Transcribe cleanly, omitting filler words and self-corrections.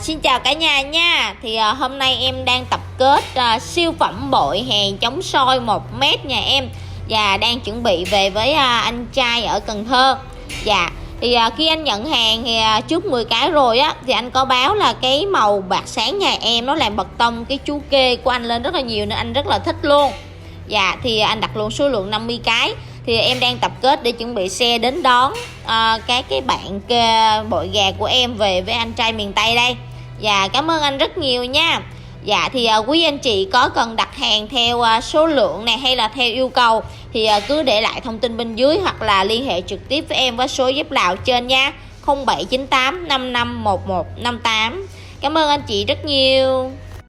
Xin chào cả nhà nha. Hôm nay em đang tập kết siêu phẩm bội hàng chống soi 1 mét nhà em, và đang chuẩn bị về với anh trai ở Cần Thơ. Khi anh nhận hàng thì trước 10 cái rồi á, thì anh có báo là cái màu bạc sáng nhà em nó làm bật tông cái chú kê của anh lên rất là nhiều, nên anh rất là thích luôn. Anh đặt luôn số lượng 50 cái. Thì em đang tập kết để chuẩn bị xe đến đón cái bạn bội gà của em về với anh trai miền Tây đây. Cảm ơn anh rất nhiều nha. Quý anh chị có cần đặt hàng theo số lượng này hay là theo yêu cầu thì cứ để lại thông tin bên dưới, hoặc là liên hệ trực tiếp với em với số giúp Lào trên nha, 0798 551158. Cảm ơn anh chị rất nhiều.